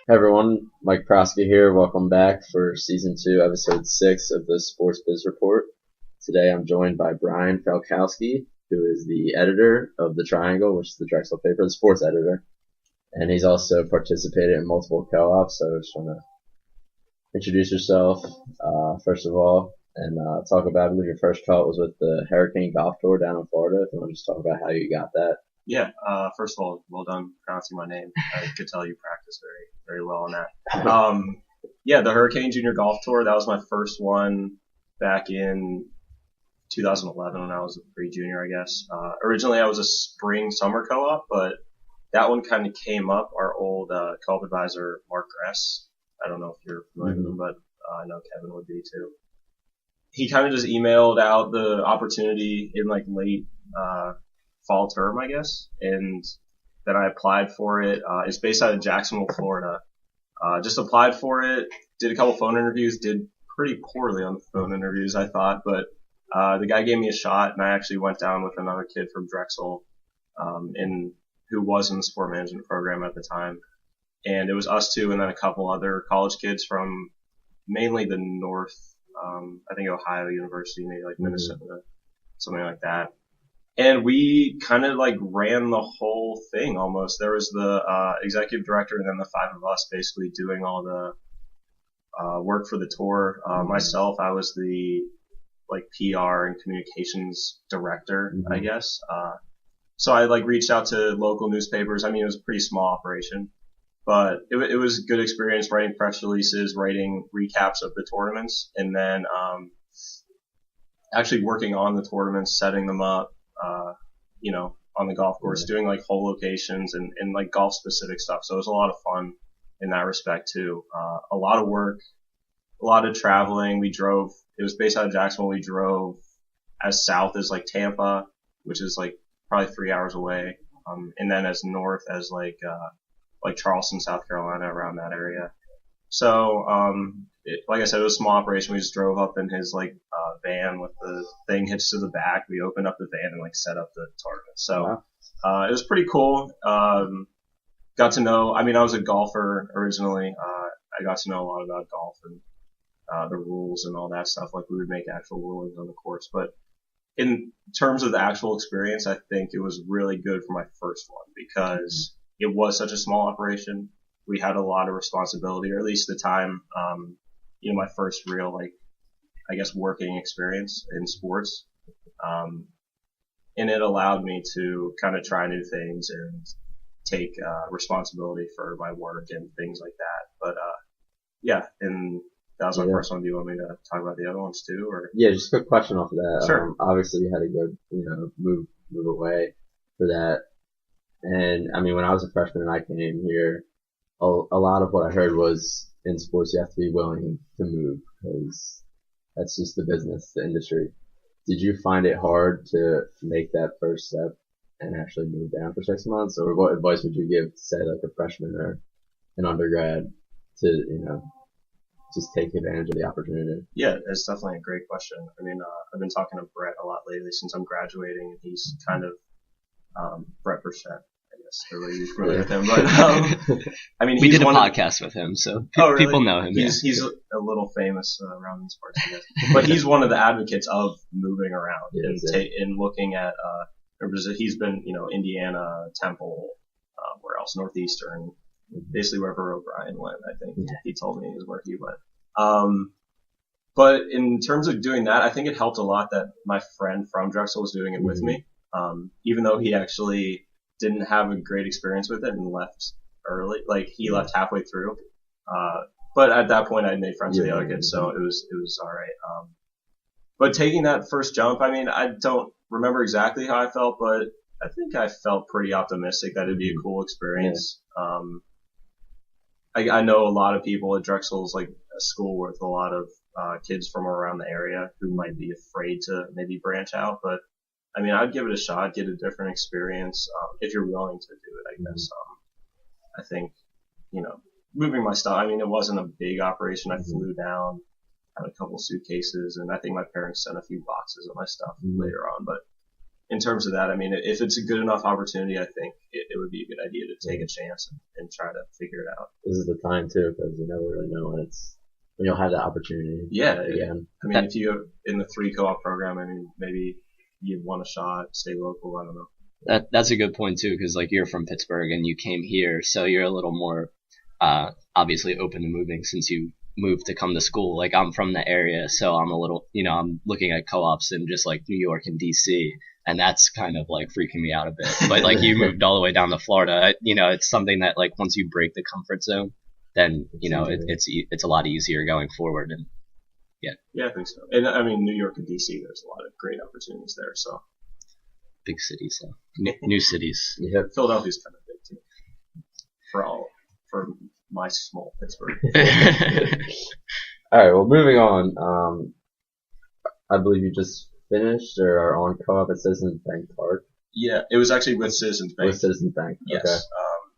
Hey everyone, Mike Proska here. Welcome back for season 2, episode 6 of the Sports Biz Report. Today I'm joined by Brian Falkowski, who is the editor of The Triangle, which is the Drexel paper, the sports editor. And he's also participated in multiple co-ops, so I just want to introduce yourself, first of all, and talk about, I believe your first co-op was with the Hurricane Golf Tour down in Florida. If you want to just talk about how you got that. Yeah, first of all, well done pronouncing my name. I could tell you practice very, very well on that. Yeah, the Hurricane Junior Golf Tour, that was my first one back in 2011 when I was a pre-junior, I guess. Originally I was a spring-summer co-op, but that one kind of came up. Our old co-op advisor, Mark Gress, I don't know if you're familiar with him, but I know Kevin would be too. He kind of just emailed out the opportunity in like late fall term, I guess, and then I applied for it. It's based out of Jacksonville, Florida. Just applied for it, did a couple phone interviews, did pretty poorly on the phone interviews, I thought, but the guy gave me a shot, and I actually went down with another kid from Drexel, who was in the sport management program at the time, and it was us two and then a couple other college kids from mainly the north, I think Ohio University, maybe like Minnesota, something like that. And we kind of like ran the whole thing almost. There was the executive director and then the 5 of us basically doing all the work for the tour. Myself, I was the like PR and communications director, I guess. So I like reached out to local newspapers. I mean, it was a pretty small operation, but it was a good experience writing press releases, writing recaps of the tournaments, and then actually working on the tournaments, setting them up. On the golf course, doing like hole locations and like golf specific stuff. So it was a lot of fun in that respect too. A lot of work, a lot of traveling. It was based out of Jacksonville. We drove as south as like Tampa, which is like probably 3 hours away. And then as north as like Charleston, South Carolina, around that area. So, like I said, it was a small operation. We just drove up in his like van with the thing hitched to the back. We opened up the van and like set up the tournament. So it was pretty cool. Got to know. I mean, I was a golfer originally. I got to know a lot about golf and the rules and all that stuff. Like we would make actual rulings on the course. But in terms of the actual experience, I think it was really good for my first one because it was such a small operation. We had a lot of responsibility, or at least the time, my first real, like, I guess, working experience in sports. And it allowed me to kind of try new things and take responsibility for my work and things like that. But, yeah, and that was my first one. Do you want me to talk about the other ones too? Or? Yeah, just a quick question off of that. Sure. Obviously you had to go, move away for that. And, I mean, when I was a freshman and I came here, a lot of what I heard was in sports you have to be willing to move because that's just the business, the industry. Did you find it hard to make that first step and actually move down for 6 months? Or what advice would you give to, say, like a freshman or an undergrad to, just take advantage of the opportunity? Yeah, it's definitely a great question. I mean, I've been talking to Brett a lot lately since I'm graduating, and he's kind of Brett Burchett. Everybody's familiar with him, but I mean, we did a podcast with him, so people know him. He's a little famous around these parts, I guess. But he's one of the advocates of moving around and looking at. He's been, Indiana, Temple, where else? Northeastern, basically wherever O'Brien went. I think he told me is where he went. But in terms of doing that, I think it helped a lot that my friend from Drexel was doing it with me, even though he actually didn't have a great experience with it and left early. Like he left halfway through. But at that point I'd made friends with the other kids, so it was all right. But taking that first jump, I mean, I don't remember exactly how I felt, but I think I felt pretty optimistic that it'd be a cool experience. I know a lot of people at Drexel's like a school with a lot of kids from around the area who might be afraid to maybe branch out, but I mean, I'd give it a shot, get a different experience, if you're willing to do it, I guess. I think, moving my stuff, I mean, it wasn't a big operation. I flew down, had a couple suitcases, and I think my parents sent a few boxes of my stuff later on, but in terms of that, I mean, if it's a good enough opportunity, I think it would be a good idea to take a chance and try to figure it out. This is the time too, because you never really know when you'll have that opportunity. Yeah. Again. I mean, if you in the 3 co-op program, I mean, maybe you want a shot, stay local. I don't know. That's a good point too, because like you're from Pittsburgh and you came here, so you're a little more obviously open to moving since you moved to come to school. Like I'm from the area, so I'm a little, I'm looking at co-ops in just like New York and DC, and that's kind of like freaking me out a bit. But like you moved all the way down to Florida, it's something that like once you break the comfort zone, then it's a lot easier going forward. And yeah, I think so. And I mean, New York and DC, there's a lot of great opportunities there. So big cities, so new cities. Yeah, Philadelphia's kind of big too. For my small Pittsburgh. All right. Well, moving on. I believe you just finished or are on co-op at Citizens Bank Park. Yeah, it was actually with Citizens Bank. With Citizens Bank. Yes. Okay.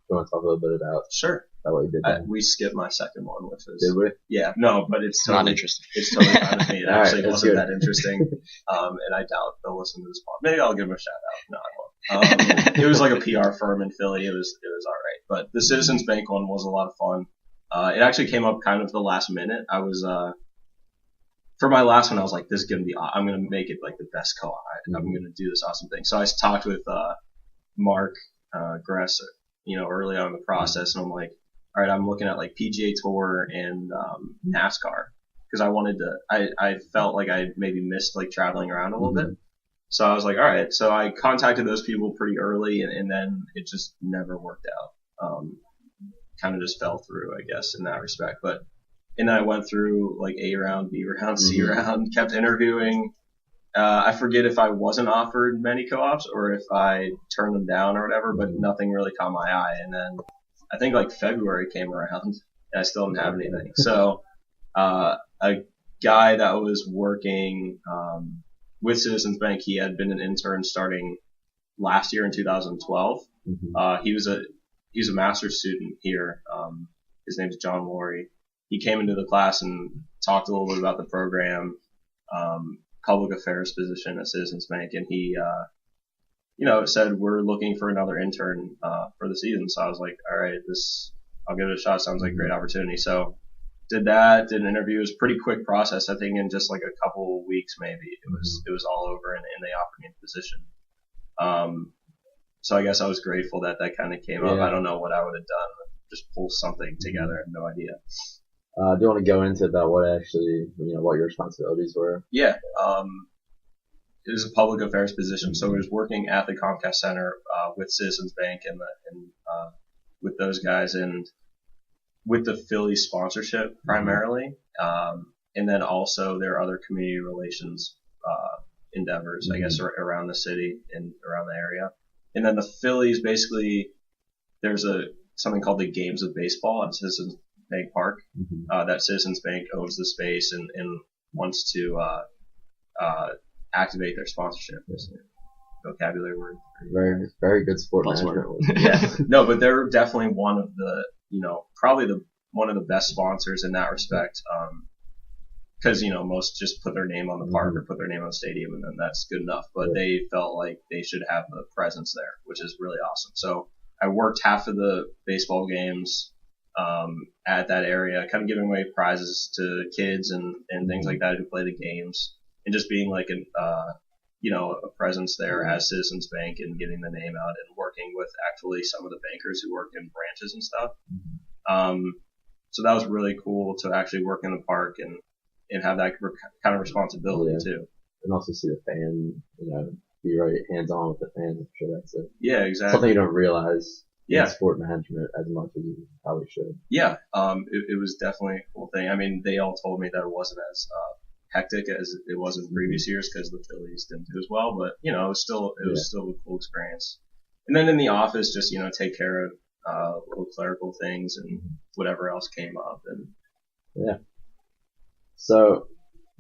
You want to talk a little bit about? Sure. About what you did. We skipped my second one, which was. Did we? Yeah. No, but it's totally not interesting. It's totally fine with me. It actually right, wasn't good. that interesting. And I doubt they'll listen to this pod. Maybe I'll give them a shout out. No, I won't. It was like a PR firm in Philly. It was all right. But the Citizens Bank one was a lot of fun. It actually came up kind of the last minute. I was for my last one, I was like, this is gonna be. I'm gonna make it like the best co-op. I'm gonna do this awesome thing. So I talked with Mark Gress, early on in the process, and I'm like, all right, I'm looking at like PGA Tour and NASCAR because I wanted to. I felt like I maybe missed like traveling around a little bit. So I was like, all right. So I contacted those people pretty early, and then it just never worked out. Kind of just fell through, I guess, in that respect. And then I went through like A round, B round, C round, kept interviewing. I forget if I wasn't offered many co-ops or if I turned them down or whatever, but nothing really caught my eye. And then I think like February came around and I still didn't have anything. So, a guy that was working, with Citizens Bank, he had been an intern starting last year in 2012. He was a master's student here. His name's John Laurie. He came into the class and talked a little bit about the program, public affairs position at Citizens Bank, and he, said we're looking for another intern for the season. So I was like, all right, I'll give it a shot. Sounds like a great opportunity. So did an interview. It was a pretty quick process. I think in just like a couple weeks maybe it was all over and they offered me the position. So I guess I was grateful that kind of came up. I don't know what I would have done. Just pull something together. I have no idea. Do you want to go into about what actually, what your responsibilities were? Yeah. It was a public affairs position. So I was working at the Comcast Center, with Citizens Bank and with those guys and with the Philly sponsorship primarily. And then also there are other community relations, endeavors, I guess, around the city and around the area. And then the Phillies, basically, there's something called the Games of Baseball at Citizens Bank Park. That Citizens Bank owns the space and wants to activate their sponsorship. Vocabulary word. Very, very good sport management. Yeah. No, but they're definitely one of the, probably one of the best sponsors in that respect. Because, most just put their name on the park or put their name on the stadium and then that's good enough. But they felt like they should have the presence there, which is really awesome. So I worked half of the baseball games at that area, kind of giving away prizes to kids and things like that who play the games and just being like a presence there as Citizens Bank and getting the name out and working with actually some of the bankers who work in branches and stuff. So that was really cool to actually work in the park and have that kind of responsibility too. And also see the fan, be right hands-on with the fans. I'm sure that's it. Yeah, exactly. Something you don't realize in sport management as much as you probably should. Yeah, it was definitely a cool thing. I mean, they all told me that it wasn't as hectic as it was in previous years because the Phillies didn't do as well, but it was still a cool experience. And then in the office, just take care of little clerical things and whatever else came up. And yeah. So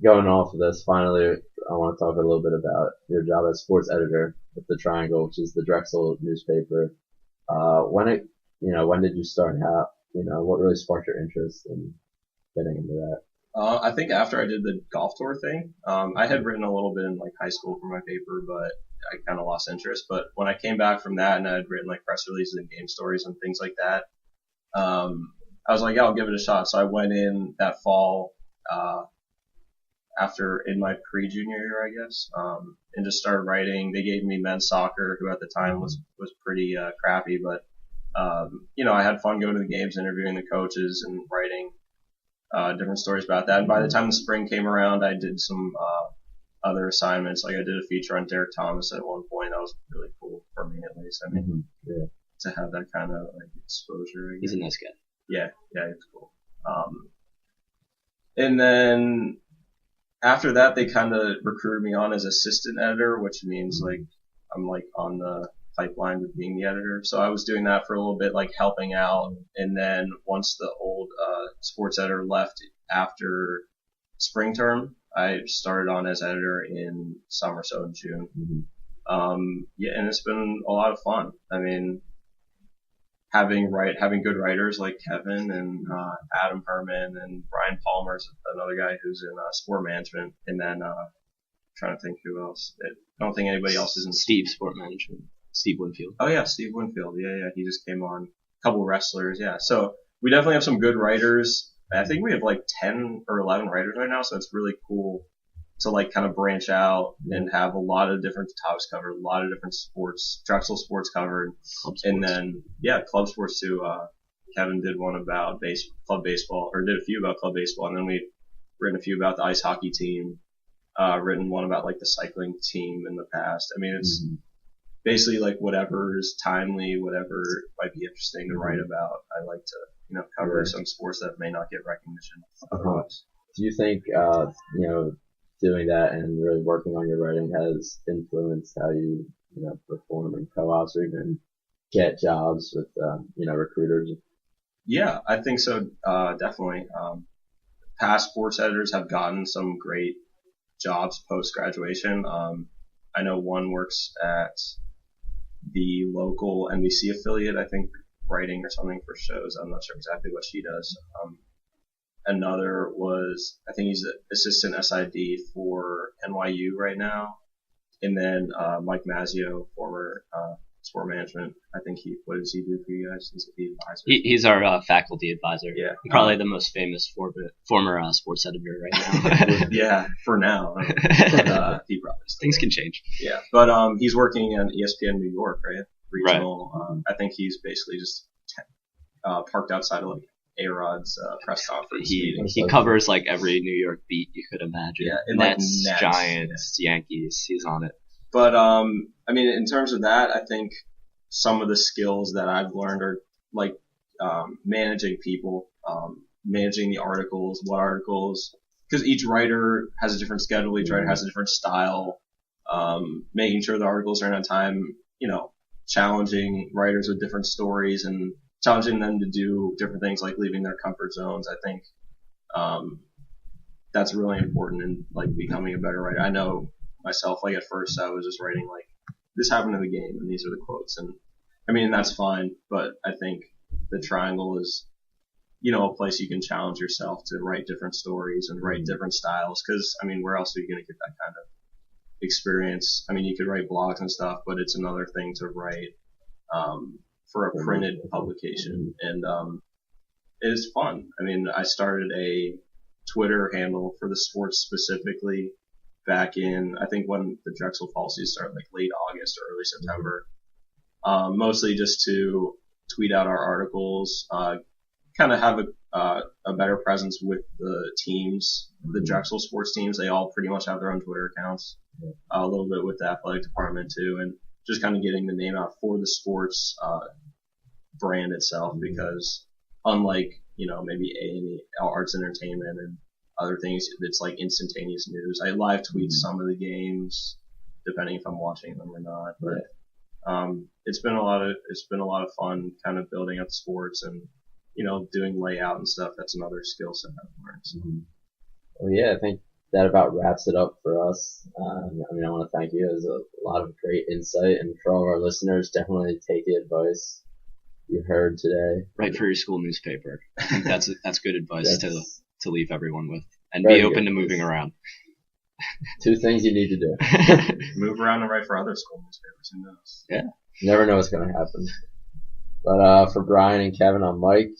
going off of this, finally, I want to talk a little bit about your job as sports editor with the Triangle, which is the Drexel newspaper. When did you start out? What really sparked your interest in getting into that? I think after I did the golf tour thing, I had written a little bit in like high school for my paper, but I kind of lost interest. But when I came back from that and I had written like press releases and game stories and things like that, I was like, yeah, I'll give it a shot. So I went in that fall, after in my pre-junior year, I guess, and just started writing. They gave me men's soccer, who at the time was pretty crappy, but I had fun going to the games, interviewing the coaches, and writing different stories about that. And by the time the spring came around, I did some other assignments. Like I did a feature on Derek Thomas at one point. That was really cool for me, at least. I mean, to have that kind of like exposure. He's a nice guy. Yeah, it's cool. And then after that, they kind of recruited me on as assistant editor, which means like I'm like on the pipeline to being the editor. So I was doing that for a little bit, like helping out. And then once the old sports editor left after spring term, I started on as editor in summer, so in June. And it's been a lot of fun. I mean, having good writers like Kevin and Adam Herman and Brian Palmer's another guy who's in sport management, and then trying to think who else. I don't think anybody else is in Steve sport management. Steve Winfield. Oh yeah, Steve Winfield. Yeah. He just came on. A couple wrestlers. Yeah. So we definitely have some good writers. I think we have like 10 or 11 writers right now. So it's really cool to like kind of branch out and have a lot of different topics covered, a lot of different sports, Drexel sports covered, and then club sports too. Kevin did one about club baseball, or did a few about club baseball, and then we've written a few about the ice hockey team. Written one about like the cycling team in the past. I mean, it's basically like whatever is timely, whatever might be interesting to write about. I like to cover some sports that may not get recognition otherwise. Do you think doing that and really working on your writing has influenced how you perform in co-ops or even get jobs with recruiters? Yeah, I think so. Definitely. Past sports editors have gotten some great jobs post graduation. I know one works at the local NBC affiliate, I think, writing or something for shows. I'm not sure exactly what she does. Another was, I think he's an assistant SID for NYU right now. And then Mike Mazzio, former sport management. I think what does he do for you guys? He's the advisor. He's our faculty advisor. Yeah. Probably the most famous former sports editor right now. Yeah, for now. But, he probably things can change. Yeah, but he's working on ESPN New York, right? Regional. Right. I think he's basically just parked outside of like A-Rod's press conference. He covers like every New York beat you could imagine. Yeah, Nets, Giants, Yankees. He's on it. But I mean, in terms of that, I think some of the skills that I've learned are like managing people, managing the articles, because each writer has a different schedule, each writer has a different style, making sure the articles are in on time, challenging writers with different stories and challenging them to do different things like leaving their comfort zones. I think that's really important in like becoming a better writer. I know myself, like at first I was just writing like, this happened in the game and these are the quotes, and I mean that's fine, but I think the triangle is a place you can challenge yourself to write different stories and write different styles, because I mean where else are you going to get that kind of experience? I mean you could write blogs and stuff, but it's another thing to write for a printed publication, and it is fun. I mean I started a Twitter handle for the sports specifically back in, I think when the Drexel fall season started, like late August or early September, mostly just to tweet out our articles, kind of have a better presence with the teams, the Drexel sports teams. They all pretty much have their own Twitter accounts, a little bit with the athletic department too, and just kind of getting the name out for the sports brand itself, because unlike, maybe A&E, Arts Entertainment and other things, it's like instantaneous news. I live tweet some of the games, depending if I'm watching them or not. But it's been a lot of fun, kind of building up sports and doing layout and stuff. That's another skill set I've learned. So. Well, yeah, I think that about wraps it up for us. I want to thank you. There's a lot of great insight, and for all of our listeners, definitely take the advice you heard today. Write for your school newspaper. I think that's good advice to leave everyone with. and Very be open good. to moving around. 2 things you need to do. Move around and write for other school newspapers. Who knows? Yeah. You never know what's going to happen. But for Brian and Kevin, I'm Mike.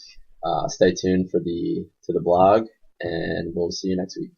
Stay tuned for to the blog, and we'll see you next week.